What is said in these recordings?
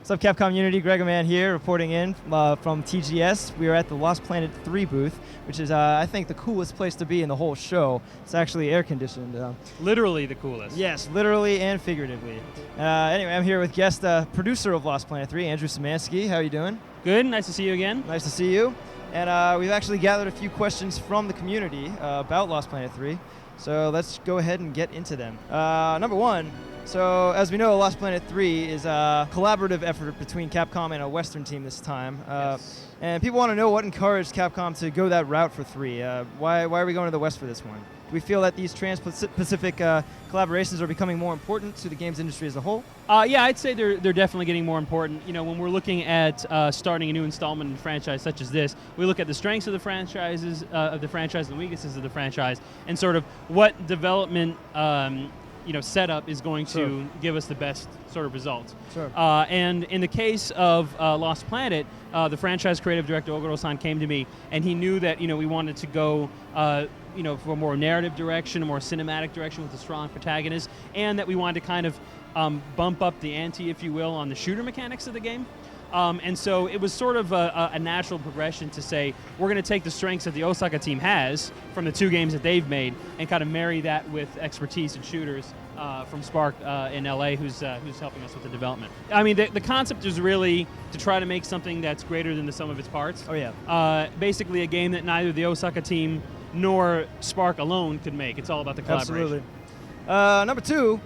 What's up, Capcom Unity? Greg Man here, reporting in from TGS. We are at the Lost Planet 3 booth, which is, I think, the coolest place to be in the whole show. It's actually air-conditioned. Literally the coolest. Yes, literally and figuratively. Anyway, I'm here with guest producer of Lost Planet 3, Andrew Szymanski. How are you doing? Good. Nice to see you again. Nice to see you. And we've actually gathered a few questions from the community about Lost Planet 3. So let's go ahead and get into them. Number one. So, as we know, Lost Planet 3 is a collaborative effort between Capcom and a Western team this time. Yes. And people want to know what encouraged Capcom to go that route for 3. Why are we going to the West for this one? Do we feel that these trans-Pacific collaborations are becoming more important to the games industry as a whole? Yeah, I'd say they're definitely getting more important. You know, when we're looking at starting a new installment in a franchise such as this, we look at the strengths of the franchises, and the weaknesses of the franchise, and sort of what development setup is going to give us the best sort of results. Sure. And in the case of Lost Planet, the franchise creative director Oguro-san came to me, and he knew that we wanted to go for a more narrative direction, a more cinematic direction with a strong protagonist, and that we wanted to kind of bump up the ante, if you will, on the shooter mechanics of the game. And so it was sort of a natural progression to say, we're going to take the strengths that the Osaka team has from the 2 games that they've made and kind of marry that with expertise in shooters from Spark in LA, who's helping us with the development. I mean, the concept is really to try to make something that's greater than the sum of its parts. Oh, yeah. Basically a game that neither the Osaka team nor Spark alone could make. It's all about the collaboration. Absolutely. Number 2,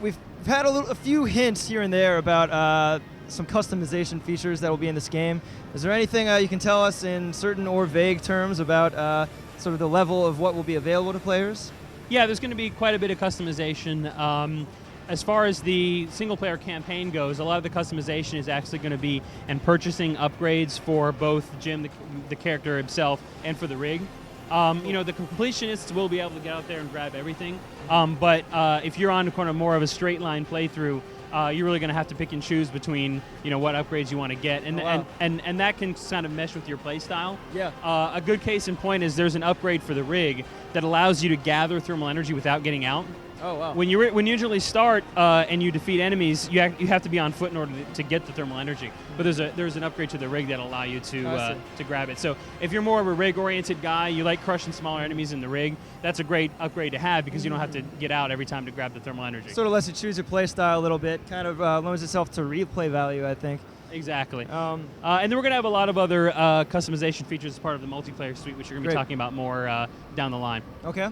we've had a few hints here and there about some customization features that will be in this game. Is there anything you can tell us in certain or vague terms about sort of the level of what will be available to players? Yeah, there's going to be quite a bit of customization. As far as the single-player campaign goes, a lot of the customization is actually going to be in purchasing upgrades for both Jim, the character himself, and for the rig. The completionists will be able to get out there and grab everything. But if you're on kind of more of a straight-line playthrough, you're really going to have to pick and choose between what upgrades you want to get, and and that can kind of mesh with your play style. Yeah. A good case in point is there's an upgrade for the rig that allows you to gather thermal energy without getting out. Oh, wow. When you usually start and you defeat enemies, you have to be on foot in order to get the thermal energy. But there's an upgrade to the rig that'll allow you to grab it. So if you're more of a rig-oriented guy, you like crushing smaller enemies in the rig, that's a great upgrade to have because you don't have to get out every time to grab the thermal energy. Sort of lets you choose your play style a little bit. Kind of lends itself to replay value, I think. Exactly. And then we're going to have a lot of other customization features as part of the multiplayer suite, which you're going to be talking about more down the line. Okay.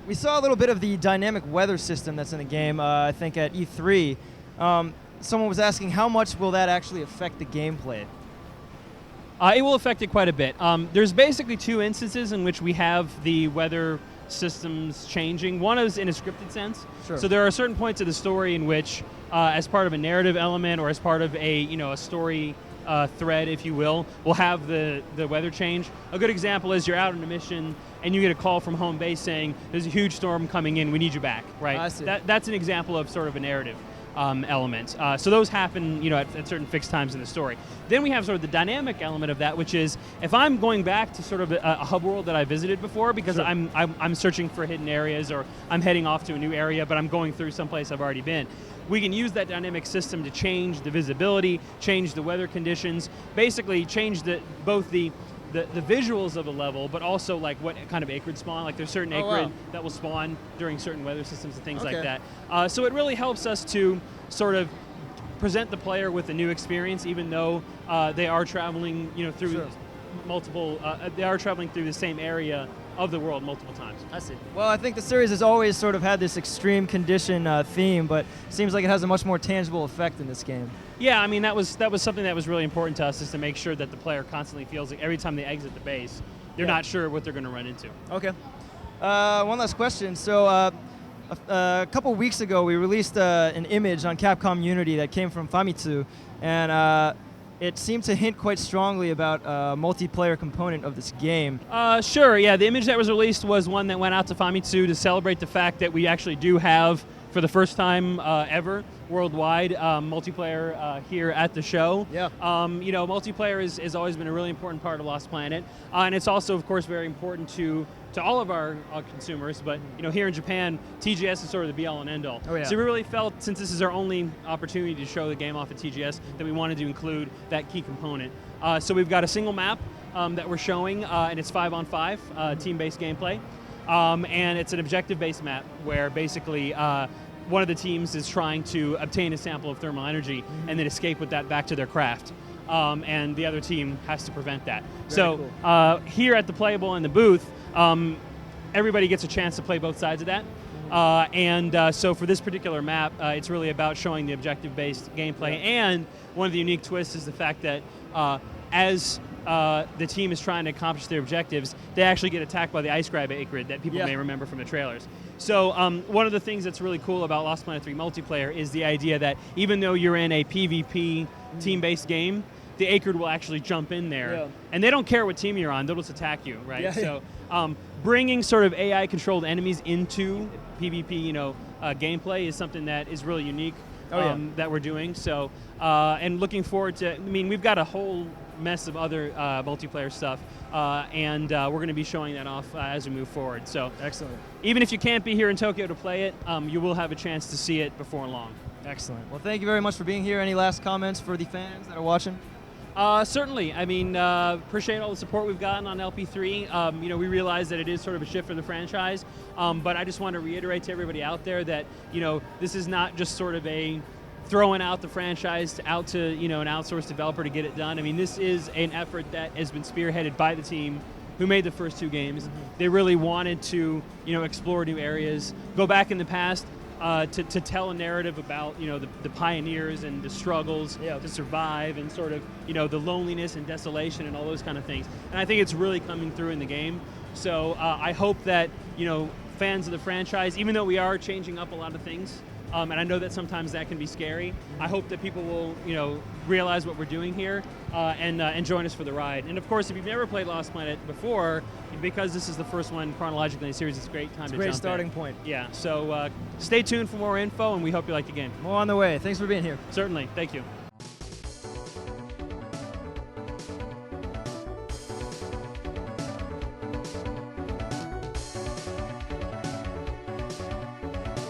We saw a little bit of the dynamic weather system that's in the game, I think, at E3. Someone was asking, how much will that actually affect the gameplay? It will affect it quite a bit. There's basically 2 instances in which we have the weather systems changing. One is in a scripted sense. Sure. So there are certain points of the story in which, as part of a narrative element or as part of a story thread, if you will, we'll have the weather change. A good example is you're out on a mission and you get a call from home base saying, there's a huge storm coming in, we need you back, right? I see. That's an example of sort of a narrative element. So those happen at certain fixed times in the story. Then we have sort of the dynamic element of that, which is if I'm going back to sort of a hub world that I visited before because Sure. I'm searching for hidden areas or I'm heading off to a new area, but I'm going through someplace I've already been, we can use that dynamic system to change the visibility, change the weather conditions, basically change both the visuals of a level, but also like what kind of acrid spawn. Like there's certain acrid that will spawn during certain weather systems and things like that. So it really helps us to sort of present the player with a new experience, even though they are traveling, through Sure. multiple. They are traveling through the same area of the world multiple times. I see. Well, I think the series has always sort of had this extreme condition theme, but it seems like it has a much more tangible effect in this game. Yeah, I mean that was something that was really important to us, is to make sure that the player constantly feels like every time they exit the base, they're not sure what they're going to run into. Okay. One last question. So a couple weeks ago, we released an image on Capcom Unity that came from Famitsu, and it seemed to hint quite strongly about a multiplayer component of this game. Sure, yeah. The image that was released was one that went out to Famitsu to celebrate the fact that we actually do have for the first time ever worldwide, multiplayer here at the show. Yeah. Multiplayer has always been a really important part of Lost Planet, and it's also, of course, very important to all of our consumers. But here in Japan, TGS is sort of the be-all and end-all. Oh, yeah. So we really felt, since this is our only opportunity to show the game off at TGS, that we wanted to include that key component. So we've got a single map that we're showing, and it's 5-on-5 team-based gameplay. And it's an objective-based map where basically one of the teams is trying to obtain a sample of thermal energy and then escape with that back to their craft. And the other team has to prevent that. Very So here at the Playable in the booth, everybody gets a chance to play both sides of that. So for this particular map, it's really about showing the objective-based gameplay. Yeah. And one of the unique twists is the fact that as the team is trying to accomplish their objectives, they actually get attacked by the ice grab acrid that people may remember from the trailers. So one of the things that's really cool about Lost Planet 3 multiplayer is the idea that even though you're in a PvP team-based game, the acrid will actually jump in there. Yeah. And they don't care what team you're on, they'll just attack you, right? Yeah. So bringing sort of AI-controlled enemies into PvP, gameplay is something that is really unique. That we're doing. So, and looking forward to, we've got a whole mess of other multiplayer stuff, and we're going to be showing that off as we move forward. So, Excellent. even if you can't be here in Tokyo to play it, you will have a chance to see it before long. Excellent. Well, thank you very much for being here. Any last comments for the fans that are watching? Certainly. Appreciate all the support we've gotten on LP3. We realize that it is sort of a shift for the franchise, but I just want to reiterate to everybody out there that, this is not just sort of a throwing out the franchise out to, an outsourced developer to get it done. This is an effort that has been spearheaded by the team who made the first two games. They really wanted to, explore new areas, go back in the past, to tell a narrative about the pioneers and the struggles to survive and sort of the loneliness and desolation and all those kind of things. And I think it's really coming through in the game. So I hope that fans of the franchise, even though we are changing up a lot of things, and I know that sometimes that can be scary, I hope that people will realize what we're doing here and join us for the ride. And of course, if you've never played Lost Planet before, because this is the first one chronologically in the series, it's a great time to jump in. Great starting point. Yeah, so stay tuned for more info, and we hope you like the game. More on the way. Thanks for being here. Certainly, thank you.